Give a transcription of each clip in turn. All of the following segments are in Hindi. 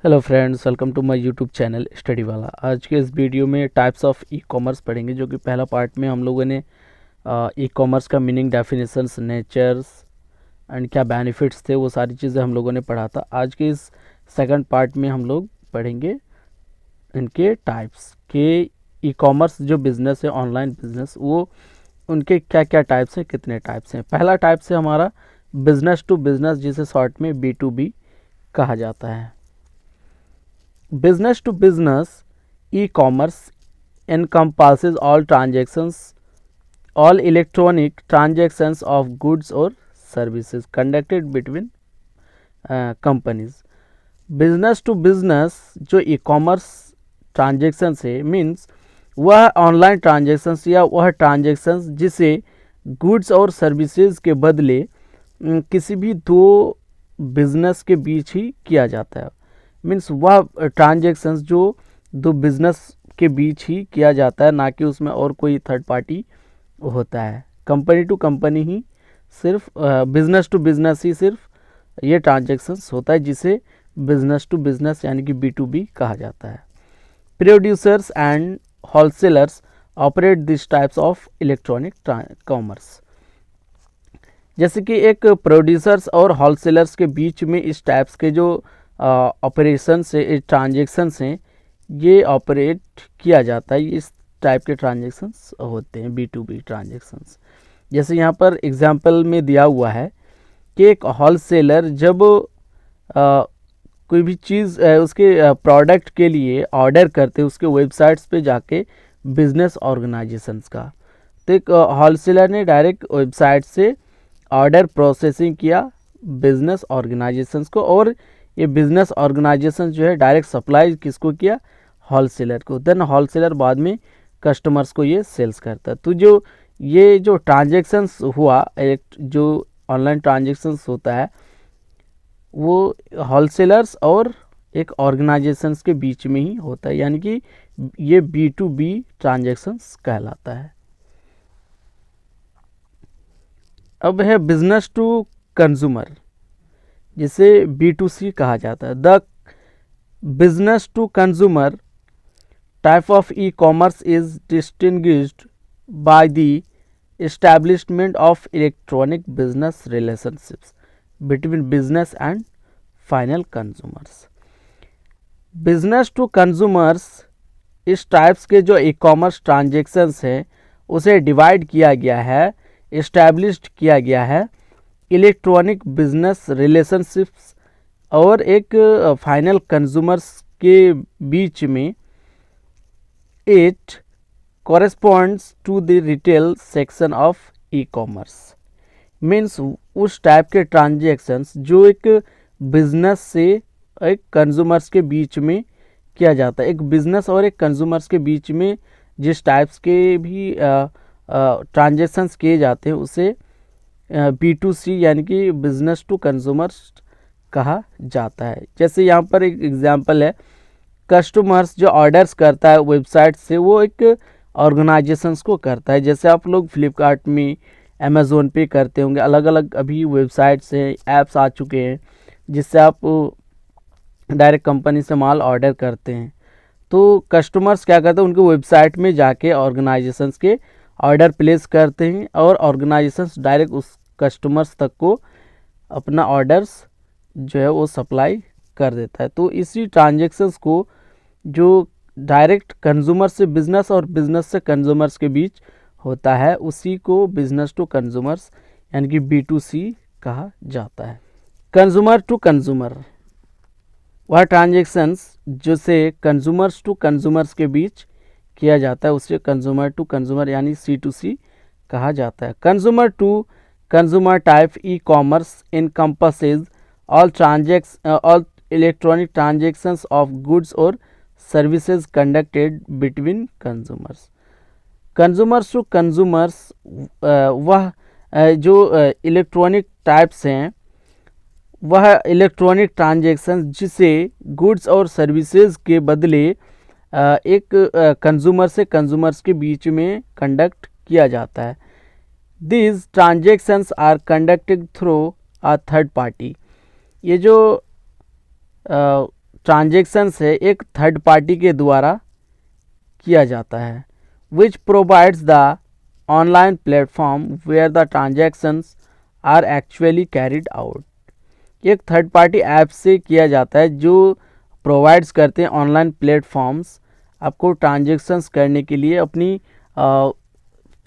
Hello friends, welcome to my YouTube channel study वाला। आज के इस वीडियो में टाइप्स ऑफ ई कॉमर्स पढ़ेंगे, जो कि पहला पार्ट में हम लोगों ने ई कॉमर्स का मीनिंग, डेफिनेशंस, नेचर्स एंड क्या बेनिफिट्स थे, वो सारी चीज़ें हम लोगों ने पढ़ा था। आज के इस सेकंड पार्ट में हम लोग पढ़ेंगे इनके टाइप्स के। ई कॉमर्स जो बिज़नेस है, ऑनलाइन बिजनेस, वो उनके क्या क्या टाइप्स हैं, कितने टाइप्स हैं। पहला टाइप से हमारा बिजनेस टू बिजनेस, जिसे शॉर्ट में B2B कहा जाता है। Business to business e-commerce encompasses all electronic transactions of goods or services conducted between companies. Business to business जो e-commerce transactions है, मीन्स वह ऑनलाइन ट्रांजेक्शन्स या वह ट्रांजेक्शन्स जिसे गुड्स और सर्विसेज के बदले किसी भी दो बिजनेस के बीच ही किया जाता है। मीन्स वह ट्रांजेक्शन्स जो दो बिजनेस के बीच ही किया जाता है, ना कि उसमें और कोई थर्ड पार्टी होता है। कंपनी टू कंपनी ही सिर्फ बिजनेस टू बिजनेस ही सिर्फ ये ट्रांजेक्शन्स होता है, जिसे बिजनेस टू बिजनेस यानी कि B2B कहा जाता है। Producers and wholesalers operate this types of electronic commerce. जैसे कि एक प्रोड्यूसर्स और होलसेलर्स के बीच में इस टाइप्स के जो ऑपरेशन से ट्रांजेक्शन्स हैं, ये ऑपरेट किया जाता है। इस टाइप के ट्रांजेक्शन्स होते हैं B2B ट्रांजेक्शन्स। जैसे यहाँ पर एग्जांपल में दिया हुआ है कि एक होलसेलर जब कोई भी चीज़ उसके प्रोडक्ट के लिए ऑर्डर करते, उसके वेबसाइट्स पे जाके बिजनेस ऑर्गेनाइजेशंस का, तो एक होलसेलर ने डायरेक्ट वेबसाइट से ऑर्डर प्रोसेसिंग किया बिजनेस ऑर्गेनाइजेशंस को, और ये बिजनेस ऑर्गेनाइजेशन जो है डायरेक्ट सप्लाई किसको किया, होलसेलर को। देन होलसेलर बाद में कस्टमर्स को ये सेल्स करता है। तो जो ये जो ट्रांजेक्शन्स हुआ, एक जो ऑनलाइन ट्रांजेक्शन्स होता है, वो होलसेलर्स और एक ऑर्गेनाइजेशंस के बीच में ही होता है, यानी कि ये B2B ट्रांजेक्शन्स कहलाता है। अब है बिजनेस टू कंज्यूमर, जिसे B2C कहा जाता है। The business to consumer type of e commerce is distinguished by the establishment of electronic business relationships between business and final consumers. Business to consumers, इस टाइप्स के जो ई कॉमर्स ट्रांजेक्शन्स हैं, उसे डिवाइड किया गया है, इस्टेब्लिश्ड किया गया है इलेक्ट्रॉनिक बिजनेस रिलेशनशिप्स और एक फाइनल कंज्यूमर्स के बीच में। It corresponds to the retail section of e commerce. Means उस टाइप के ट्रांजेक्शन्स जो एक बिजनेस से एक कंज्यूमर्स के बीच में किया जाता है। एक बिजनेस और एक कंज्यूमर्स के बीच में जिस टाइप्स के भी ट्रांजेक्शन्स किए जाते हैं, उसे B2C यानी कि बिजनेस टू कंज्यूमर्स कहा जाता है। जैसे यहाँ पर एक एग्जांपल है, कस्टमर्स जो ऑर्डर्स करता है वेबसाइट से, वो एक ऑर्गेनाइजेशंस को करता है। जैसे आप लोग फ्लिपकार्ट में, अमेज़ोन पे करते होंगे, अलग अलग अभी वेबसाइट्स हैं, ऐप्स आ चुके हैं, जिससे आप डायरेक्ट कंपनी से माल ऑर्डर करते हैं। तो कस्टमर्स क्या करते हैं, उनके वेबसाइट में जाके ऑर्गेनाइजेशंस के ऑर्डर प्लेस करते हैं, और ऑर्गेनाइजेशंस डायरेक्ट उस कस्टमर्स तक को अपना ऑर्डर्स जो है वो सप्लाई कर देता है। तो इसी ट्रांजेक्शन्स को जो डायरेक्ट कंज्यूमर से बिजनेस और बिजनेस से कंज्यूमर्स के बीच होता है, उसी को बिजनेस टू कंज्यूमर्स यानी कि B2C कहा जाता है। कंज्यूमर टू कंज्यूमर, वह ट्रांजेक्शन्स जिसे कंज्यूमर्स टू कंज्यूमर्स के बीच किया जाता है, उसे कंज्यूमर टू कंज्यूमर यानी C2C कहा जाता है। Consumer to consumer type e commerce encompasses all electronic transactions of goods और services conducted between consumers. Consumers to consumers वह जो इलेक्ट्रॉनिक टाइप्स हैं, वह इलेक्ट्रॉनिक ट्रांजेक्शन जिसे गुड्स और सर्विसेज के बदले एक कंज्यूमर से कंज्यूमर्स के बीच में कंडक्ट किया जाता है। These transactions are conducted through a third party। ये जो ट्रांजेक्शन्स है एक थर्ड पार्टी के द्वारा किया जाता है, which provides the online platform where the transactions are actually carried out. एक थर्ड पार्टी ऐप से किया जाता है जो प्रोवाइड्स करते हैं ऑनलाइन प्लेटफॉर्म्स आपको ट्रांजेक्शन्स करने के लिए, अपनी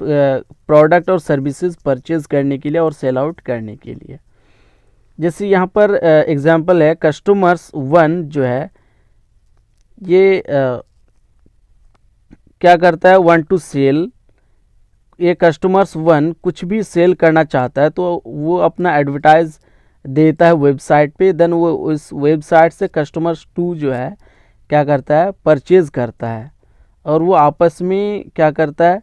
प्रोडक्ट और सर्विसेज परचेज करने के लिए और सेल आउट करने के लिए। जैसे यहाँ पर एग्जांपल है, कस्टमर्स 1 जो है ये क्या करता है, वांट टू सेल। ये कस्टमर्स 1 कुछ भी सेल करना चाहता है तो वो अपना एडवर्टाइज देता है वेबसाइट पे, देन वो उस वेबसाइट से कस्टमर्स 2 जो है क्या करता है, परचेज करता है, और वो आपस में क्या करता है,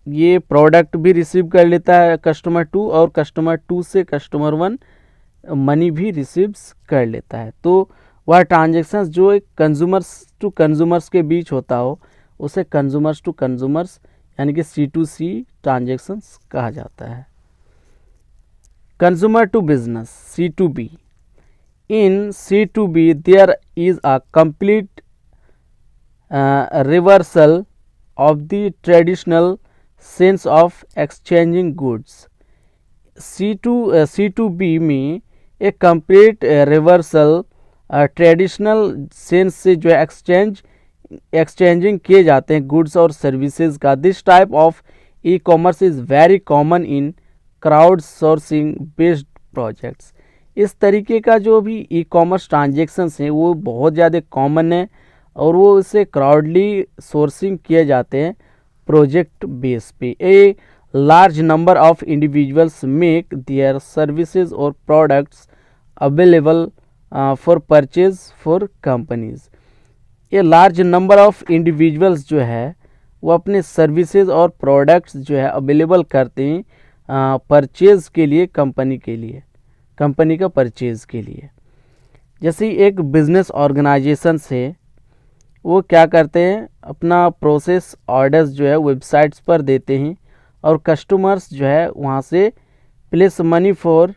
ये प्रोडक्ट भी रिसीव कर लेता है कस्टमर 2, और कस्टमर 2 से कस्टमर 1 मनी भी रिसीव्स कर लेता है। तो वह ट्रांजेक्शन्स जो एक कंज्यूमर्स टू कंज्यूमर्स के बीच होता हो उसे कंज्यूमर्स टू कंज्यूमर्स यानी कि C2C ट्रांजेक्शन्स कहा जाता है। Consumer to business C2B। In C2B there is a complete reversal of the traditional sense of exchanging goods। C2B में एक कंप्लीट रिवर्सल ट्रेडिशनल सेंस से जो है एक्सचेंजिंग किए जाते हैं गुड्स और सर्विसेज का। This type of e commerce is very common in crowd sourcing based projects. इस तरीके का जो भी ई कॉमर्स ट्रांजेक्शन्स हैं वो बहुत ज़्यादा कॉमन है और वो इसे क्राउडली सोर्सिंग किए जाते हैं प्रोजेक्ट बेस पे। A large number of individuals make their services और products available for purchase for companies. ये लार्ज नंबर ऑफ इंडिविजुअल्स जो है वो अपने सर्विसेज और प्रोडक्ट्स जो है अवेलेबल करते हैं परचेज के लिए, कंपनी के लिए, कंपनी का परचेज के लिए। जैसे एक बिजनेस ऑर्गेनाइजेशन से वो क्या करते हैं, अपना प्रोसेस ऑर्डर्स जो है वेबसाइट्स पर देते हैं और कस्टमर्स जो है वहाँ से place money for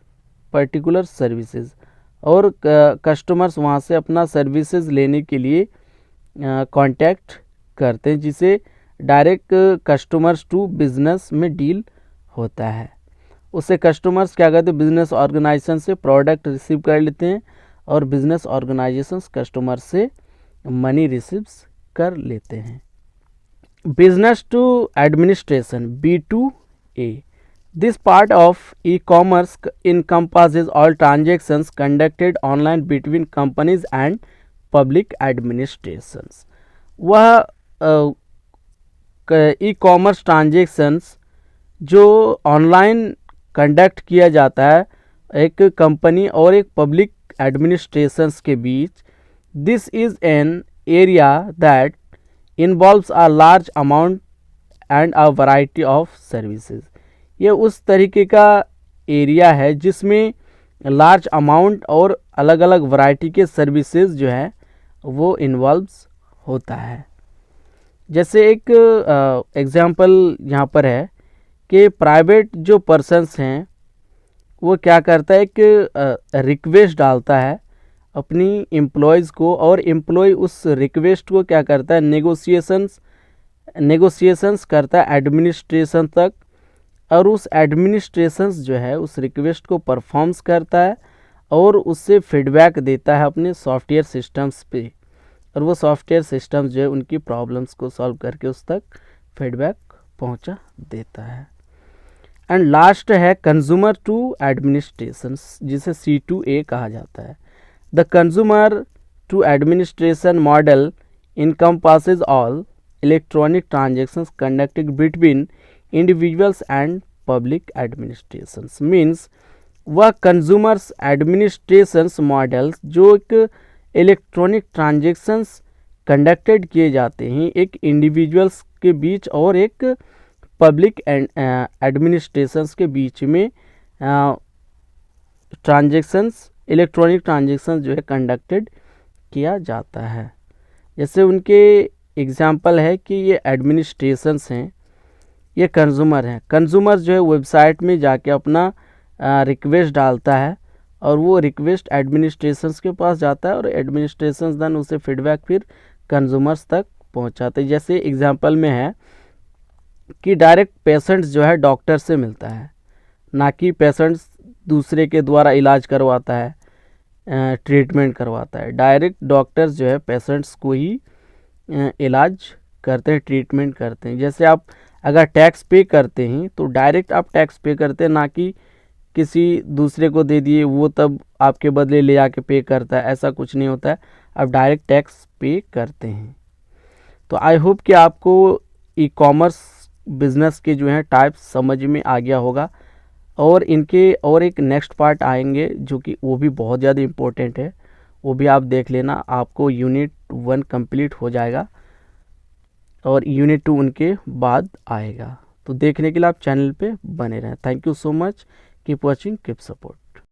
particular services, और कस्टमर्स वहाँ से अपना सर्विसेज लेने के लिए कांटेक्ट करते हैं, जिसे डायरेक्ट कस्टमर्स टू बिजनेस में डील होता है। उससे कस्टमर्स क्या करते हैं, बिजनेस ऑर्गेनाइजेशन से प्रोडक्ट रिसीव कर लेते हैं और बिजनेस ऑर्गेनाइजेशंस कस्टमर से मनी रिसीव्स कर लेते हैं। Business to administration B2A। This part of e commerce encompasses all transactions conducted online between companies and public administrations। वह ई कॉमर्स ट्रांजेक्शन्स जो ऑनलाइन कंडक्ट किया जाता है एक कंपनी और एक पब्लिक एडमिनिस्ट्रेशंस के बीच। This is an area that involves a large amount and a variety of services. ये उस तरीके का एरिया है जिसमें लार्ज अमाउंट और अलग अलग वैरायटी के सर्विसेज जो है वो इन्वॉल्व्स होता है। जैसे एक एग्जांपल यहाँ पर है कि प्राइवेट जो पर्सन्स हैं वो क्या करता है, एक रिक्वेस्ट डालता है अपनी एम्प्लॉयज़ को, और एम्प्लॉय उस रिक्वेस्ट को क्या करता है, नेगोशिएशंस करता है एडमिनिस्ट्रेशन तक, और उस एडमिनिस्ट्रेशंस जो है उस रिक्वेस्ट को परफॉर्म्स करता है और उससे फीडबैक देता है अपने सॉफ्टवेयर सिस्टम्स पे, और वो सॉफ्टवेयर सिस्टम्स जो है उनकी प्रॉब्लम्स को सॉल्व करके उस तक फीडबैक पहुंचा देता है। एंड लास्ट है कंज्यूमर टू एडमिनिस्ट्रेशन, जिसे C2A कहा जाता है। The consumer to administration model encompasses all electronic transactions conducted between individuals and public administrations। Means वह कंज्यूमर्स एडमिनिस्ट्रेशंस मॉडल्स जो एक इलेक्ट्रॉनिक ट्रांजेक्शन्स कंडक्टेड किए जाते हैं एक इंडिविजुअल्स के बीच और एक पब्लिक एडमिनिस्ट्रेशंस के बीच में ट्रांजेक्शन्स, इलेक्ट्रॉनिक ट्रांजेक्शन्स जो है कंडक्टेड किया जाता है। जैसे उनके एग्जाम्पल है कि ये एडमिनिस्ट्रेशंस हैं, ये कंज्यूमर हैं। कंज्यूमर जो है वेबसाइट में जाके अपना रिक्वेस्ट डालता है और वो रिक्वेस्ट एडमिनिस्ट्रेशंस के पास जाता है और एडमिनिस्ट्रेशंस देन उसे फीडबैक फिर कंज्यूमर्स तक पहुंचाते हैं। जैसे एग्जांपल में है कि डायरेक्ट पेशेंट्स जो है डॉक्टर से मिलता है, ना कि पेशेंट्स दूसरे के द्वारा इलाज करवाता है, ट्रीटमेंट करवाता है। डायरेक्ट डॉक्टर्स जो है पेशेंट्स को ही इलाज करते हैं, ट्रीटमेंट करते हैं। जैसे आप अगर टैक्स पे करते हैं तो डायरेक्ट आप टैक्स पे करते हैं, ना कि किसी दूसरे को दे दिए वो तब आपके बदले ले आके पे करता है, ऐसा कुछ नहीं होता है। आप डायरेक्ट टैक्स पे करते हैं। तो आई होप कि आपको ई कॉमर्स बिजनेस के जो हैं टाइप्स समझ में आ गया होगा, और इनके और एक नेक्स्ट पार्ट आएंगे जो कि वो भी बहुत ज़्यादा इम्पोर्टेंट है, वो भी आप देख लेना। आपको यूनिट 1 कंप्लीट हो जाएगा और यूनिट 2 उनके बाद आएगा। तो देखने के लिए आप चैनल पे बने रहें। Thank you so much, keep watching, keep support.